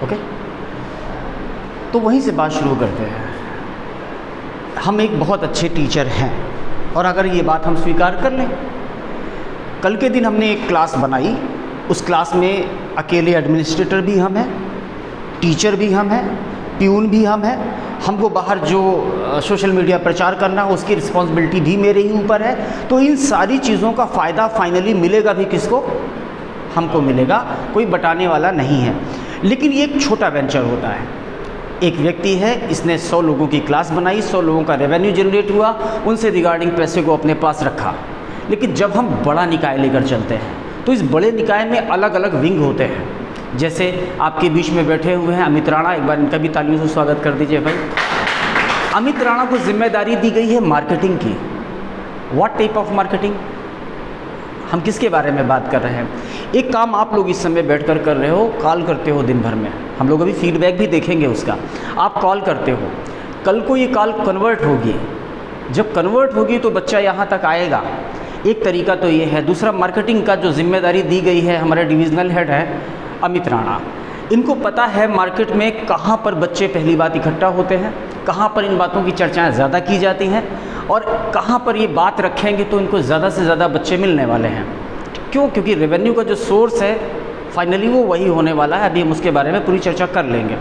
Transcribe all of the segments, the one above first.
Okay, तो वहीं से बात शुरू करते हैं। हम एक बहुत अच्छे टीचर हैं, और अगर ये बात हम स्वीकार कर लें, कल के दिन हमने एक क्लास बनाई, उस क्लास में अकेले एडमिनिस्ट्रेटर भी हम हैं, टीचर भी हम हैं, प्यून भी हम हैं, हमको बाहर जो सोशल मीडिया प्रचार करना है उसकी रिस्पॉन्सिबिलिटी भी मेरे ही ऊपर है। तो इन सारी चीज़ों का फ़ायदा फाइनली मिलेगा भी किसको? हमको मिलेगा, कोई बटाने वाला नहीं है। लेकिन ये एक छोटा वेंचर होता है। एक व्यक्ति है, इसने 100 लोगों की क्लास बनाई, 100 लोगों का रेवेन्यू जनरेट हुआ, उनसे रिगार्डिंग पैसे को अपने पास रखा। लेकिन जब हम बड़ा निकाय लेकर चलते हैं तो इस बड़े निकाय में अलग अलग विंग होते हैं। जैसे आपके बीच में बैठे हुए हैं अमित राणा, एक बार इनका भी तालियों से स्वागत कर दीजिए भाई। अमित राणा को जिम्मेदारी दी गई है मार्केटिंग की। What type of marketing? हम किसके बारे में बात कर रहे हैं? एक काम आप लोग इस समय बैठकर कर रहे हो, कॉल करते हो दिन भर में, हम लोग अभी फीडबैक भी देखेंगे उसका। आप कॉल करते हो, कल को ये कॉल कन्वर्ट होगी, जब कन्वर्ट होगी तो बच्चा यहाँ तक आएगा। एक तरीका तो ये है। दूसरा, मार्केटिंग का जो जिम्मेदारी दी गई है, हमारे डिविजनल हेड है अमित राणा, इनको पता है मार्केट में कहाँ पर बच्चे पहली बात इकट्ठा होते हैं, कहाँ पर इन बातों की चर्चाएं ज़्यादा की जाती हैं, और कहाँ पर ये बात रखेंगे तो इनको ज़्यादा से ज़्यादा बच्चे मिलने वाले हैं। क्यों? क्योंकि रेवेन्यू का जो सोर्स है फाइनली वो वही होने वाला है। अभी हम उसके बारे में पूरी चर्चा कर लेंगे।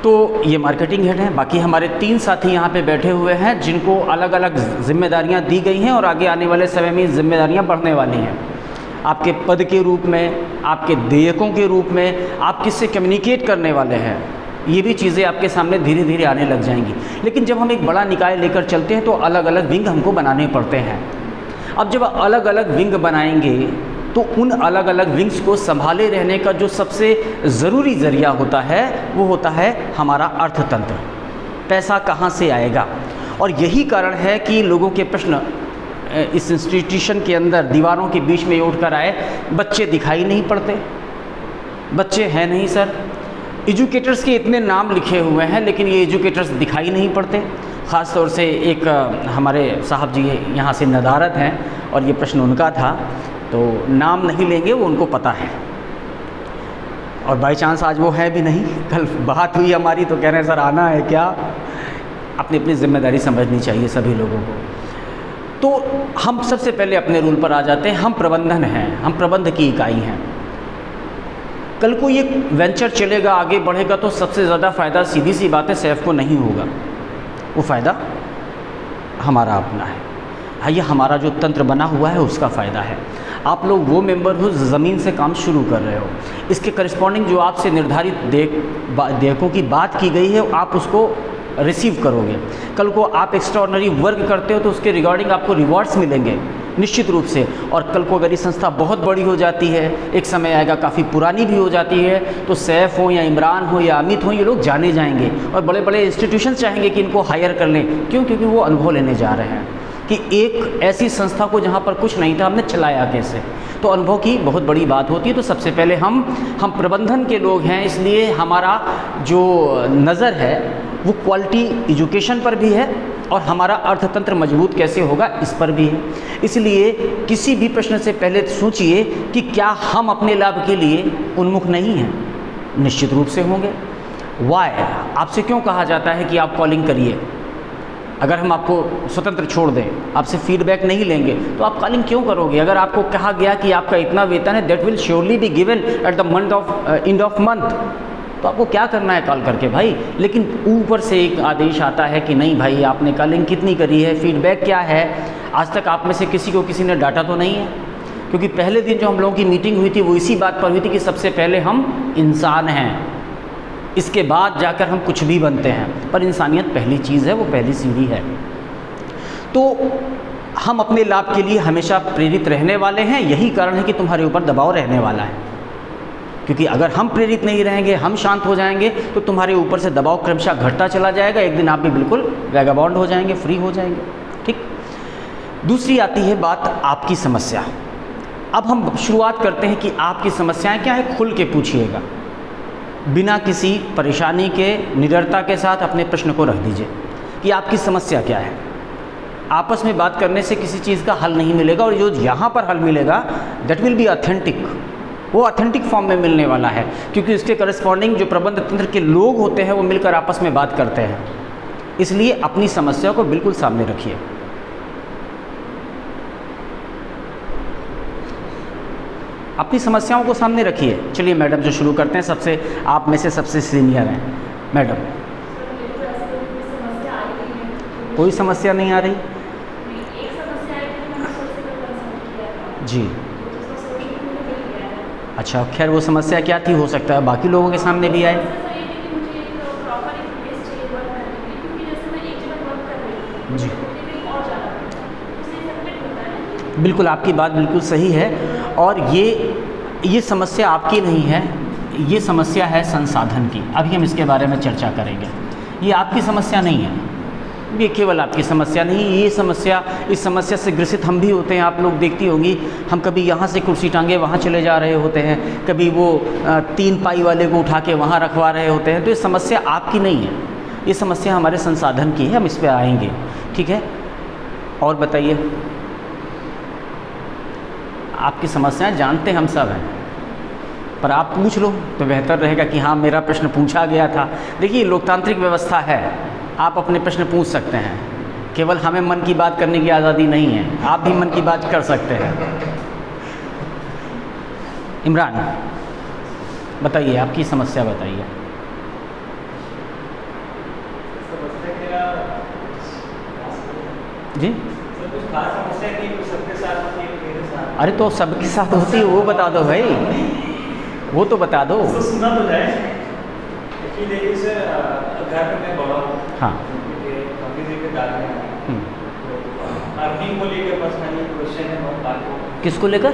तो ये मार्केटिंग हेड हैं। बाकी हमारे 3 साथी यहाँ पे बैठे हुए हैं जिनको अलग अलग जिम्मेदारियाँ दी गई हैं, और आगे आने वाले समय में जिम्मेदारियाँ बढ़ने वाली हैं। आपके पद के रूप में, आपके देयकों के रूप में, आप किससे कम्युनिकेट करने वाले हैं, ये भी चीज़ें आपके सामने धीरे धीरे आने लग जाएंगी। लेकिन जब हम एक बड़ा निकाय लेकर चलते हैं तो अलग अलग विंग हमको बनाने पड़ते हैं। अब जब अलग अलग विंग बनाएंगे तो उन अलग अलग विंग्स को संभाले रहने का जो सबसे ज़रूरी ज़रिया होता है वो होता है हमारा अर्थतंत्र। पैसा कहाँ से आएगा? और यही कारण है कि लोगों के प्रश्न इस इंस्टीट्यूशन के अंदर दीवारों के बीच में उठ कर आए, बच्चे दिखाई नहीं पड़ते, बच्चे हैं नहीं सर, एजुकेटर्स के इतने नाम लिखे हुए हैं लेकिन ये एजुकेटर्स दिखाई नहीं पड़ते। ख़ास तौर से एक हमारे साहब जी यहाँ से नदारत हैं और ये प्रश्न उनका था, तो नाम नहीं लेंगे, वो उनको पता है। और बाई चांस आज वो है भी नहीं, कल बात हुई हमारी तो कह रहे हैं सर आना है क्या? अपनी अपनी जिम्मेदारी समझनी चाहिए सभी लोगों को। तो हम सबसे पहले अपने रूल पर आ जाते हैं। हम प्रबंधन हैं, हम प्रबंध की इकाई हैं। कल को ये वेंचर चलेगा, आगे बढ़ेगा तो सबसे ज़्यादा फ़ायदा सीधी सी बात है सैफ को नहीं होगा, वो फ़ायदा हमारा अपना है। हाँ, ये हमारा जो तंत्र बना हुआ है उसका फ़ायदा है। आप लोग वो मेंबर हो ज़मीन से काम शुरू कर रहे हो, इसके करस्पॉन्डिंग जो आपसे निर्धारित देयकों की बात की गई है आप उसको रिसीव करोगे। कल को आप एक्स्ट्राऑर्डिनरी वर्क करते हो तो उसके रिगार्डिंग आपको रिवॉर्ड्स मिलेंगे निश्चित रूप से। और कल को अगर ये संस्था बहुत बड़ी हो जाती है, एक समय आएगा काफ़ी पुरानी भी हो जाती है, तो सैफ हो या इमरान हो या अमित हो, ये लोग जाने जाएंगे और बड़े बड़े इंस्टीट्यूशन चाहेंगे कि इनको हायर कर लें। क्यों? क्योंकि वो अनुभव लेने जा रहे हैं कि एक ऐसी संस्था को जहाँ पर कुछ नहीं था हमने चलाया कैसे। तो अनुभव की बहुत बड़ी बात होती है। तो सबसे पहले हम प्रबंधन के लोग हैं, इसलिए हमारा जो नज़र है वो क्वालिटी एजुकेशन पर भी है और हमारा अर्थतंत्र मजबूत कैसे होगा इस पर भी है। इसलिए किसी भी प्रश्न से पहले सोचिए कि क्या हम अपने लाभ के लिए उन्मुख नहीं हैं? निश्चित रूप से होंगे। वाई? आपसे क्यों कहा जाता है कि आप कॉलिंग करिए? अगर हम आपको स्वतंत्र छोड़ दें, आपसे फीडबैक नहीं लेंगे तो आप कॉलिंग क्यों करोगे? अगर आपको कहा गया कि आपका इतना वेतन है, that will surely be given at the end of month, तो आपको क्या करना है कॉल करके भाई। लेकिन ऊपर से एक आदेश आता है कि नहीं भाई आपने कॉलिंग कितनी करी है, फीडबैक क्या है। आज तक आप में से किसी को किसी ने डांटा तो नहीं है? क्योंकि पहले दिन जो हम लोगों की मीटिंग हुई थी वो इसी बात पर हुई थी कि सबसे पहले हम इंसान हैं, इसके बाद जाकर हम कुछ भी बनते हैं, पर इंसानियत पहली चीज़ है, वो पहली सीढ़ी है। तो हम अपने लाभ के लिए हमेशा प्रेरित रहने वाले हैं। यही कारण है कि तुम्हारे ऊपर दबाव रहने वाला है, क्योंकि अगर हम प्रेरित नहीं रहेंगे, हम शांत हो जाएंगे तो तुम्हारे ऊपर से दबाव क्रमशः घटता चला जाएगा। एक दिन आप भी बिल्कुल वैगाबॉन्ड हो जाएंगे, फ्री हो जाएंगे। ठीक। दूसरी आती है बात आपकी समस्या। अब हम शुरुआत करते हैं कि आपकी समस्याएं क्या है, खुल के पूछिएगा, बिना किसी परेशानी के निडरता के साथ अपने प्रश्न को रख दीजिए कि आपकी समस्या क्या है। आपस में बात करने से किसी चीज़ का हल नहीं मिलेगा, और जो यहाँ पर हल मिलेगा दैट विल बी ऑथेंटिक, वो ऑथेंटिक फॉर्म में मिलने वाला है, क्योंकि उसके करस्पॉन्डिंग जो प्रबंध तंत्र के लोग होते हैं वो मिलकर आपस में बात करते हैं। इसलिए अपनी समस्या को बिल्कुल सामने रखिए। अपनी समस्याओं को सामने रखिए। चलिए मैडम जो शुरू करते हैं, सबसे आप में से सबसे सीनियर हैं मैडम। कोई समस्या नहीं आ रही जी? अच्छा, खैर वो समस्या क्या थी, हो सकता है बाकी लोगों के सामने भी आए। जी बिल्कुल, आपकी बात बिल्कुल सही है। और ये समस्या आपकी नहीं है, ये समस्या है संसाधन की। अभी हम इसके बारे में चर्चा करेंगे। ये आपकी समस्या नहीं है, ये केवल आपकी समस्या नहीं, ये समस्या, इस समस्या से ग्रसित हम भी होते हैं। आप लोग देखती होंगी, हम कभी यहाँ से कुर्सी टांगे वहाँ चले जा रहे होते हैं, कभी वो 3 पाई वाले को उठा के वहाँ रखवा रहे होते हैं। तो ये समस्या आपकी नहीं है, ये समस्या हमारे संसाधन की है। हम इस पर आएंगे, ठीक है? और बताइए, आपकी समस्याएं जानते हम सब हैं, पर आप पूछ लो तो बेहतर रहेगा कि हाँ मेरा प्रश्न पूछा गया था। देखिए, लोकतांत्रिक व्यवस्था है, आप अपने प्रश्न पूछ सकते हैं। केवल हमें मन की बात करने की आज़ादी नहीं है, आप भी मन की बात कर सकते हैं। इमरान बताइए, आपकी समस्या बताइए। जी अरे तो सबके साथ होती है, वो बता दो भाई, वो तो बता दो। सुना तो जाए कि देखिए सर, घर में मैं बड़ा हूँ, हाँ, अर्निंग को लेकर पर्सनली क्वेश्चन है बहुत बात। किसको लेकर?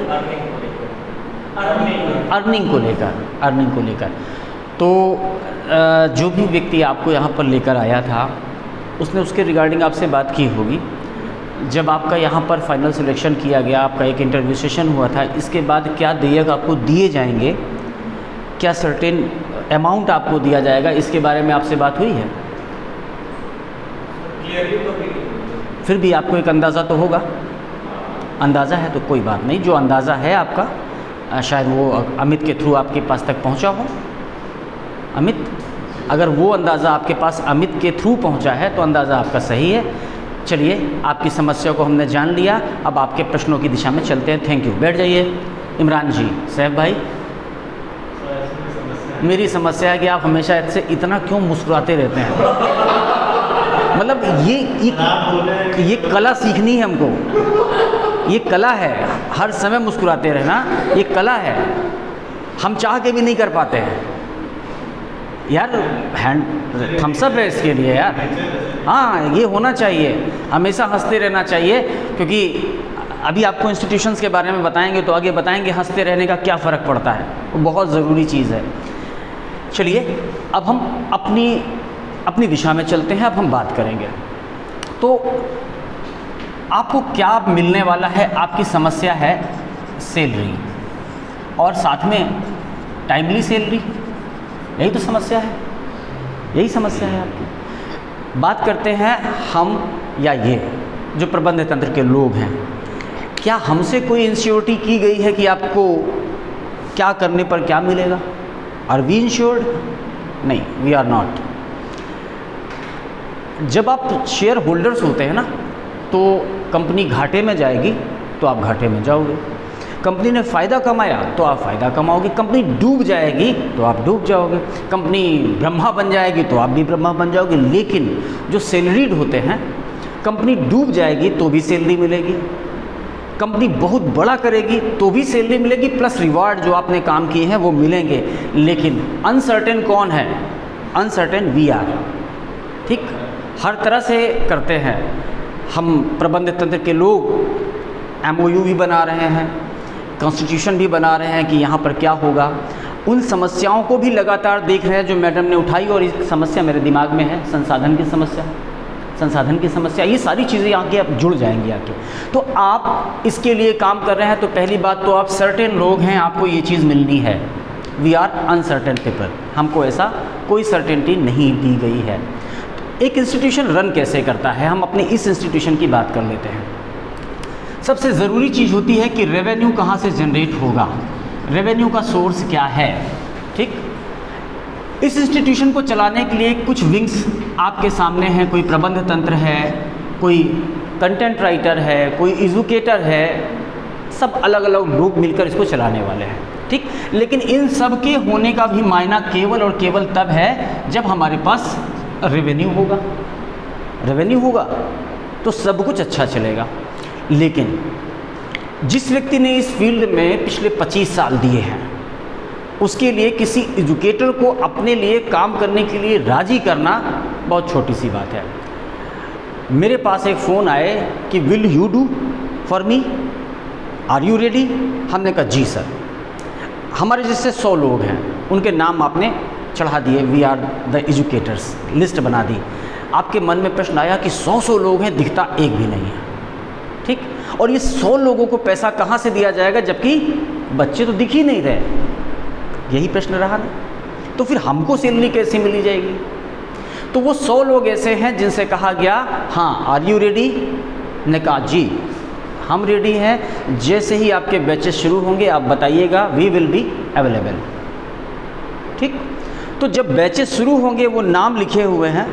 अर्निंग को लेकर। तो जो भी व्यक्ति आपको यहाँ पर लेकर आया था, उसने उसके रिगार्डिंग आपसे बात की होगी। जब आपका यहाँ पर फाइनल सिलेक्शन किया गया, आपका एक इंटरव्यू सेशन हुआ था, इसके बाद क्या देयक आपको दिए जाएंगे, क्या सर्टेन अमाउंट आपको दिया जाएगा, इसके बारे में आपसे बात हुई है? फिर भी आपको एक अंदाज़ा तो होगा। अंदाज़ा है तो कोई बात नहीं, जो अंदाज़ा है आपका, शायद वो अमित के थ्रू आपके पास तक पहुंचा हो। अमित, अगर वो अंदाज़ा आपके पास अमित के थ्रू पहुंचा है तो अंदाज़ा आपका सही है। चलिए, आपकी समस्या को हमने जान लिया, अब आपके प्रश्नों की दिशा में चलते हैं। थैंक यू, बैठ जाइए। इमरान जी, सैफ भाई, मेरी समस्या है कि आप हमेशा ऐसे इतना क्यों मुस्कुराते रहते हैं? मतलब ये कला सीखनी है हमको, ये कला है, हर समय मुस्कुराते रहना, ये कला है। हम चाह के भी नहीं कर पाते हैं यार। हैंड थम्स अप है इसके लिए यार। हाँ, ये होना चाहिए, हमेशा हंसते रहना चाहिए, क्योंकि अभी आपको इंस्टीट्यूशंस के बारे में बताएंगे तो आगे बताएंगे हंसते रहने का क्या फ़र्क पड़ता है, वो बहुत ज़रूरी चीज़ है। चलिए, अब हम अपनी दिशा में चलते हैं। अब हम बात करेंगे तो आपको क्या मिलने वाला है। आपकी समस्या है सैलरी, और साथ में टाइमली सैलरी, यही तो समस्या है, यही समस्या है आपकी। बात करते हैं हम, या ये जो प्रबंध तंत्र के लोग हैं, क्या हमसे कोई इंश्योरिटी की गई है कि आपको क्या करने पर क्या मिलेगा? Are we insured? नहीं, वी आर नॉट। जब आप शेयर होल्डर्स होते हैं ना, तो कंपनी घाटे में जाएगी तो आप घाटे में जाओगे, कंपनी ने फ़ायदा कमाया तो आप फ़ायदा कमाओगे, कंपनी डूब जाएगी तो आप डूब जाओगे, कंपनी ब्रह्मा बन जाएगी तो आप भी ब्रह्मा बन जाओगे। लेकिन जो सैलरीड होते हैं, कंपनी डूब जाएगी तो भी सैलरी मिलेगी, कंपनी बहुत बड़ा करेगी तो भी सैलरी मिलेगी, प्लस रिवार्ड जो आपने काम किए हैं वो मिलेंगे। लेकिन अनसर्टेन कौन है? Uncertain we are. ठीक, हर तरह से करते हैं हम। प्रबंध तंत्र के लोग MOU भी बना रहे हैं, कॉन्स्टिट्यूशन भी बना रहे हैं कि यहाँ पर क्या होगा। उन समस्याओं को भी लगातार देख रहे हैं जो मैडम ने उठाई, और एक समस्या मेरे दिमाग में है, संसाधन की समस्या। संसाधन की समस्या, ये सारी चीज़ें आगे अब जुड़ जाएंगी आगे। तो आप इसके लिए काम कर रहे हैं, तो पहली बात तो आप सर्टेन लोग हैं, आपको ये चीज़ मिलनी है। वी आर अनसर्टेन पीपल, हमको ऐसा कोई सर्टेनिटी नहीं दी गई है। एक इंस्टीट्यूशन रन कैसे करता है, हम अपने इस इंस्टीट्यूशन की बात कर लेते हैं। सबसे ज़रूरी चीज़ होती है कि रेवेन्यू कहाँ से जनरेट होगा। रेवेन्यू का सोर्स क्या है। ठीक, इस इंस्टीट्यूशन को चलाने के लिए कुछ विंग्स आपके सामने हैं। कोई प्रबंध तंत्र है, कोई कंटेंट राइटर है, कोई एजुकेटर है, सब अलग अलग लोग मिलकर इसको चलाने वाले हैं। ठीक, लेकिन इन सब के होने का भी मायना केवल और केवल तब है जब हमारे पास रेवेन्यू होगा। रेवेन्यू होगा तो सब कुछ अच्छा चलेगा। लेकिन जिस व्यक्ति ने इस फील्ड में पिछले 25 साल दिए हैं, उसके लिए किसी एजुकेटर को अपने लिए काम करने के लिए राजी करना बहुत छोटी सी बात है। मेरे पास एक फ़ोन आए कि will you do for me, are you ready. हमने कहा जी सर। हमारे जैसे 100 लोग हैं, उनके नाम आपने चढ़ा दिए, we are the educators, list बना दी। आपके मन में प्रश्न आया कि 100 लोग हैं, दिखता एक भी नहीं है। ठीक, और ये 100 लोगों को पैसा कहाँ से दिया जाएगा जबकि बच्चे तो दिख ही नहीं रहे। यही प्रश्न रहा ना, तो फिर हमको सैलरी कैसे मिली जाएगी। तो वो 100 लोग ऐसे हैं जिनसे कहा गया हाँ आर यू रेडी, ने कहा जी हम रेडी हैं, जैसे ही आपके बैचेस शुरू होंगे आप बताइएगा, वी विल बी अवेलेबल। ठीक, तो जब बैचेस शुरू होंगे, वो नाम लिखे हुए हैं,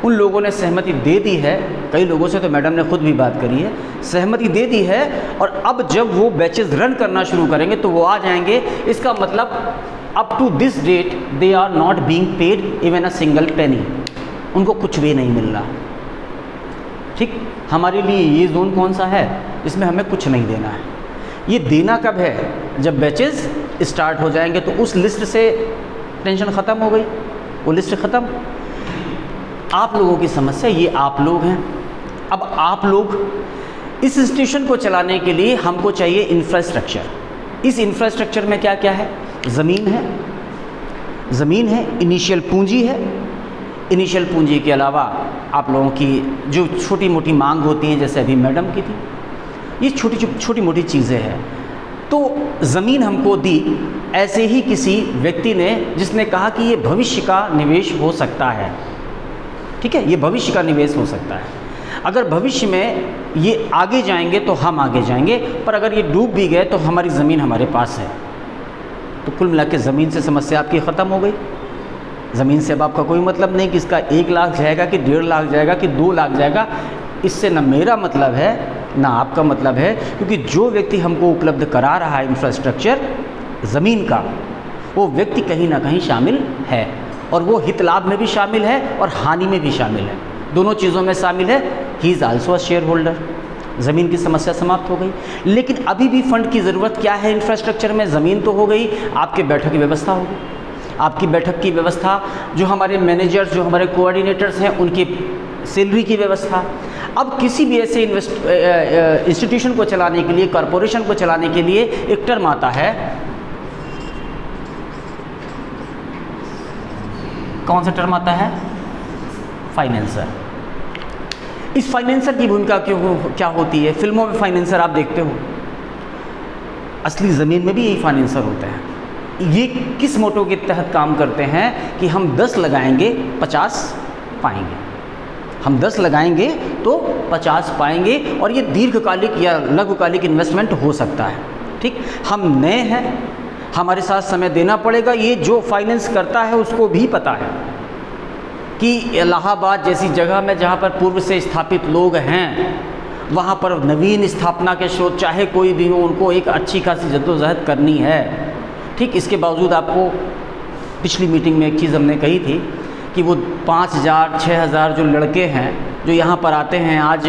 उन लोगों ने सहमति दे दी है। कई लोगों से तो मैडम ने खुद भी बात करी है, सहमति दे दी है। और अब जब वो बैचेस रन करना शुरू करेंगे तो वो आ जाएंगे। इसका मतलब up to this date they are not being paid even a single penny, उनको कुछ भी नहीं मिल रहा। ठीक, हमारे लिए ये जोन कौन सा है, इसमें हमें कुछ नहीं देना है। ये देना कब है, जब बैचेस स्टार्ट हो जाएंगे। तो उस लिस्ट से टेंशन ख़त्म हो गई, वो लिस्ट ख़त्म। आप लोगों की समस्या, ये आप लोग हैं। अब आप लोग इस इंस्टीट्यूशन को चलाने के लिए हमको चाहिए इंफ्रास्ट्रक्चर। इस इंफ्रास्ट्रक्चर में क्या क्या है, ज़मीन है, ज़मीन है, इनिशियल पूंजी है। इनिशियल पूंजी के अलावा आप लोगों की जो छोटी मोटी मांग होती हैं, जैसे अभी मैडम की थी, ये छोटी मोटी चीज़ें हैं। तो ज़मीन हमको दी ऐसे ही किसी व्यक्ति ने, जिसने कहा कि ये भविष्य का निवेश हो सकता है। ठीक है, ये भविष्य का निवेश हो सकता है। अगर भविष्य में ये आगे जाएंगे तो हम आगे जाएंगे, पर अगर ये डूब भी गए तो हमारी ज़मीन हमारे पास है। तो कुल मिला के ज़मीन से समस्या आपकी ख़त्म हो गई। ज़मीन से अब आपका कोई मतलब नहीं कि इसका 1 लाख जाएगा कि 1.5 लाख जाएगा कि 2 लाख जाएगा। इससे न मेरा मतलब है ना आपका मतलब है, क्योंकि जो व्यक्ति हमको उपलब्ध करा रहा है इंफ्रास्ट्रक्चर ज़मीन का, वो व्यक्ति कहीं ना कहीं शामिल है, और वो हित लाभ में भी शामिल है और हानि में भी शामिल है, दोनों चीज़ों में शामिल है। He is also a share holder. ज़मीन की समस्या समाप्त हो गई। लेकिन अभी भी फंड की ज़रूरत क्या है इंफ्रास्ट्रक्चर में, ज़मीन तो हो गई, आपके बैठक की व्यवस्था होगी। आपकी बैठक की व्यवस्था, जो हमारे मैनेजर्स, जो हमारे कोऑर्डिनेटर्स हैं, उनकी सैलरी की व्यवस्था। अब किसी भी ऐसे इंस्टीट्यूशन को चलाने के लिए, कॉरपोरेशन को चलाने के लिए एक टर्म आता है, कौन सा टर्म आता है, फाइनेंसर। इस फाइनेंसर की भूमिका क्या होती है। फिल्मों में फाइनेंसर आप देखते हो, असली ज़मीन में भी यही फाइनेंसर होते हैं। ये किस मोटो के तहत काम करते हैं कि हम 10 लगाएंगे 50 पाएंगे, हम 10 लगाएंगे तो 50 पाएंगे, और ये दीर्घकालिक या लघुकालिक इन्वेस्टमेंट हो सकता है। ठीक, हम नए हैं, हमारे साथ समय देना पड़ेगा। ये जो फाइनेंस करता है उसको भी पता है कि इलाहाबाद जैसी जगह में, जहाँ पर पूर्व से स्थापित लोग हैं, वहाँ पर नवीन स्थापना के स्रोत चाहे कोई भी हो, उनको एक अच्छी खासी जद्दोजहद करनी है। ठीक, इसके बावजूद आपको पिछली मीटिंग में एक चीज़ हमने कही थी कि वो 5000 6000 जो लड़के हैं जो यहाँ पर आते हैं, आज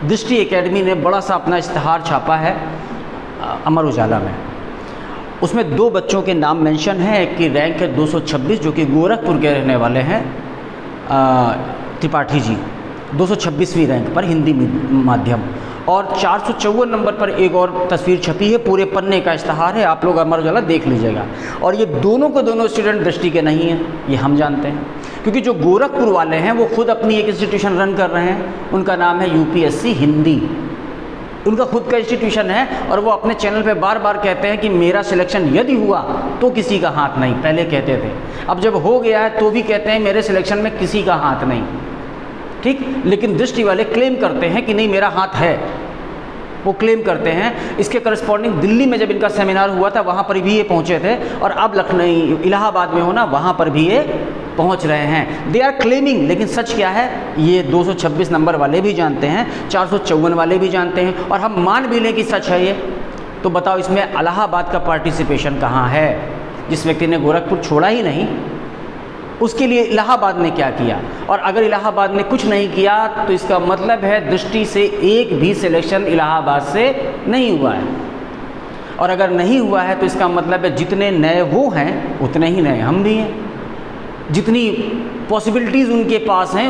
दृष्टि एकेडमी ने बड़ा सा अपना इश्तहार छापा है अमर उजाला में। उसमें 2 बच्चों के नाम मेंशन है। एक की रैंक है 226, जो कि गोरखपुर के रहने वाले हैं, त्रिपाठी जी, 226वीं रैंक पर हिंदी माध्यम, और 454 नंबर पर एक और तस्वीर छपी है, पूरे पन्ने का इश्तहार है, आप लोग अमर उजाला देख लीजिएगा। और ये दोनों को दोनों स्टूडेंट दृष्टि के नहीं हैं, ये हम जानते हैं, क्योंकि जो गोरखपुर वाले हैं वो खुद अपनी एक इंस्टीट्यूशन रन कर रहे हैं, उनका नाम है यूपीएससी हिंदी, उनका खुद का इंस्टीट्यूशन है, और वो अपने चैनल पे बार बार कहते हैं कि मेरा सिलेक्शन यदि हुआ तो किसी का हाथ नहीं। पहले कहते थे, अब जब हो गया है तो भी कहते हैं मेरे सिलेक्शन में किसी का हाथ नहीं। ठीक, लेकिन दृष्टि वाले क्लेम करते हैं कि नहीं मेरा हाथ है। वो क्लेम करते हैं। इसके करस्पॉन्डिंग दिल्ली में जब इनका सेमिनार हुआ था वहाँ पर भी ये पहुँचे थे, और अब लखनऊ इलाहाबाद में होना वहाँ पर भी ये पहुँच रहे हैं। दे आर क्लेमिंग, लेकिन सच क्या है ये 226 नंबर वाले भी जानते हैं, 454 वाले भी जानते हैं, और हम मान भी लें कि सच है ये, तो बताओ इसमें इलाहाबाद का पार्टिसिपेशन कहाँ है? जिस व्यक्ति ने गोरखपुर छोड़ा ही नहीं, उसके लिए इलाहाबाद ने क्या किया? और अगर इलाहाबाद ने कुछ नहीं किया तो इसका मतलब है दृष्टि से एक भी सिलेक्शन इलाहाबाद से नहीं हुआ है, और अगर नहीं हुआ है तो इसका मतलब है जितने नए वो हैं उतने ही नए हम भी हैं। जितनी पॉसिबिलिटीज़ उनके पास हैं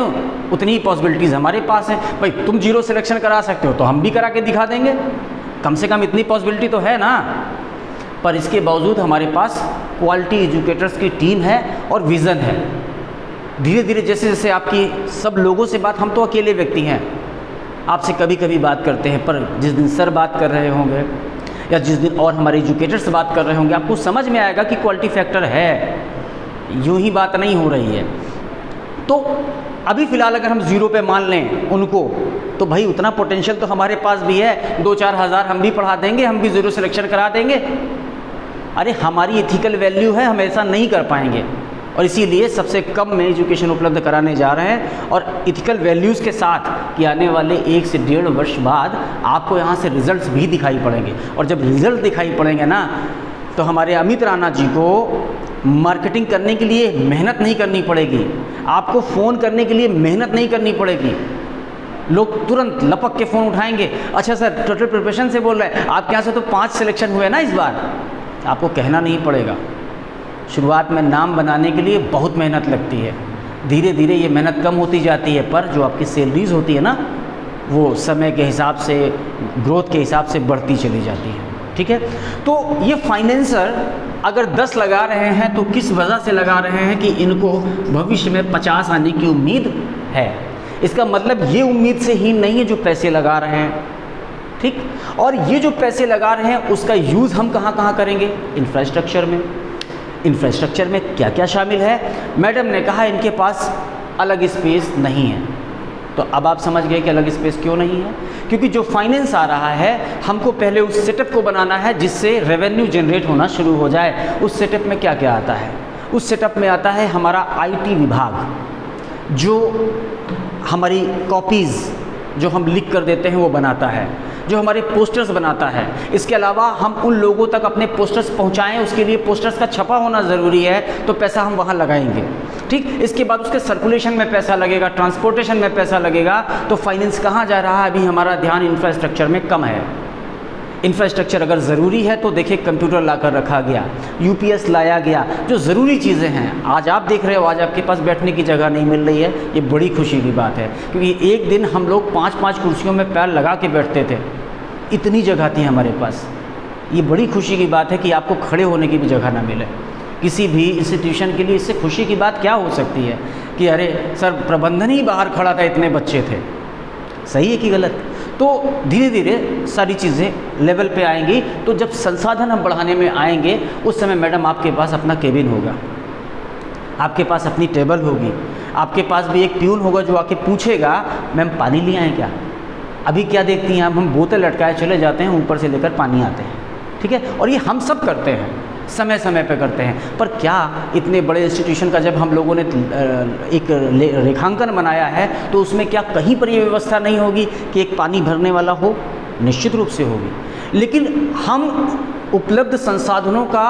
उतनी ही पॉसिबिलिटीज़ हमारे पास हैं। भाई तुम 0 सिलेक्शन करा सकते हो तो हम भी करा के दिखा देंगे, कम से कम इतनी पॉसिबिलिटी तो है ना। पर इसके बावजूद हमारे पास क्वालिटी एजुकेटर्स की टीम है और विज़न है। धीरे धीरे जैसे जैसे आपकी सब लोगों से बात, हम तो अकेले व्यक्ति हैं, आपसे कभी कभी बात करते हैं, पर जिस दिन सर बात कर रहे होंगे या जिस दिन और हमारे एजुकेटर्स बात कर रहे होंगे, आपको समझ में आएगा कि क्वालिटी फैक्टर है, यूं ही बात नहीं हो रही है। तो अभी फ़िलहाल अगर हम 0 पे मान लें उनको, तो भाई उतना पोटेंशियल तो हमारे पास भी है, 2-4 हज़ार हम भी पढ़ा देंगे, हम भी 0 सिलेक्शन करा देंगे। अरे हमारी एथिकल वैल्यू है, हम ऐसा नहीं कर पाएंगे, और इसीलिए सबसे कम में एजुकेशन उपलब्ध कराने जा रहे हैं, और एथिकल वैल्यूज़ के साथ कि आने वाले 1 से 1.5 वर्ष बाद आपको यहाँ से रिज़ल्ट्स भी दिखाई पड़ेंगे। और जब रिज़ल्ट दिखाई पड़ेंगे ना, तो हमारे अमित राणा जी को मार्केटिंग करने के लिए मेहनत नहीं करनी पड़ेगी, आपको फ़ोन करने के लिए मेहनत नहीं करनी पड़ेगी। लोग तुरंत लपक के फ़ोन उठाएंगे, अच्छा सर टोटल प्रिपरेशन से बोल रहे हैं, आपके यहाँ से तो 5 सिलेक्शन हुए ना इस बार। आपको कहना नहीं पड़ेगा। शुरुआत में नाम बनाने के लिए बहुत मेहनत लगती है, धीरे धीरे ये मेहनत कम होती जाती है, पर जो आपकी सैलरीज होती है ना, वो समय के हिसाब से, ग्रोथ के हिसाब से बढ़ती चली जाती है। ठीक है, तो ये फाइनेंसर अगर 10 लगा रहे हैं तो किस वजह से लगा रहे हैं कि इनको भविष्य में 50 आने की उम्मीद है। इसका मतलब ये उम्मीद से ही नहीं है जो पैसे लगा रहे हैं, ठीक। और ये जो पैसे लगा रहे हैं उसका यूज़ हम कहाँ कहाँ करेंगे? इंफ्रास्ट्रक्चर में। इंफ्रास्ट्रक्चर में क्या क्या शामिल है? मैडम ने कहा इनके पास अलग स्पेस नहीं है, तो अब आप समझ गए कि अलग स्पेस क्यों नहीं है। क्योंकि जो फाइनेंस आ रहा है, हमको पहले उस सेटअप को बनाना है जिससे रेवेन्यू जनरेट होना शुरू हो जाए। उस सेटअप में क्या क्या आता है? उस सेटअप में आता है हमारा आईटी विभाग, जो हमारी कॉपीज़ जो हम लिख कर देते हैं वो बनाता है, जो हमारे पोस्टर्स बनाता है। इसके अलावा हम उन लोगों तक अपने पोस्टर्स पहुंचाएं, उसके लिए पोस्टर्स का छपा होना ज़रूरी है, तो पैसा हम वहां लगाएंगे, ठीक। इसके बाद उसके सर्कुलेशन में पैसा लगेगा, ट्रांसपोर्टेशन में पैसा लगेगा। तो फाइनेंस कहाँ जा रहा है? अभी हमारा ध्यान इंफ्रास्ट्रक्चर में कम है। इंफ्रास्ट्रक्चर अगर ज़रूरी है तो देखिए कंप्यूटर लाकर रखा गया, यूपीएस लाया गया, जो ज़रूरी चीज़ें हैं। आज आप देख रहे हो, आज आपके पास बैठने की जगह नहीं मिल रही है, ये बड़ी खुशी की बात है। क्योंकि एक दिन हम लोग 5-5 कुर्सियों में पैर लगा के बैठते थे, इतनी जगह थी हमारे पास। ये बड़ी खुशी की बात है कि आपको खड़े होने की भी जगह ना मिले। किसी भी इंस्टीट्यूशन के लिए इससे खुशी की बात क्या हो सकती है कि अरे सर प्रबंधन ही बाहर खड़ा था, इतने बच्चे थे। सही है कि गलत? तो धीरे धीरे सारी चीज़ें लेवल पे आएंगी। तो जब संसाधन हम बढ़ाने में आएंगे, उस समय मैडम आपके पास अपना केबिन होगा, आपके पास अपनी टेबल होगी, आपके पास भी एक प्यून होगा जो आके पूछेगा मैम पानी लिए आए क्या? अभी क्या देखती हैं आप, हम बोतल लटकाए चले जाते हैं, ऊपर से लेकर पानी आते हैं, ठीक है। और ये हम सब करते हैं, समय समय पे करते हैं। पर क्या इतने बड़े इंस्टीट्यूशन का जब हम लोगों ने एक रेखांकन बनाया है, तो उसमें क्या कहीं पर ये व्यवस्था नहीं होगी कि एक पानी भरने वाला हो? निश्चित रूप से होगी। लेकिन हम उपलब्ध संसाधनों का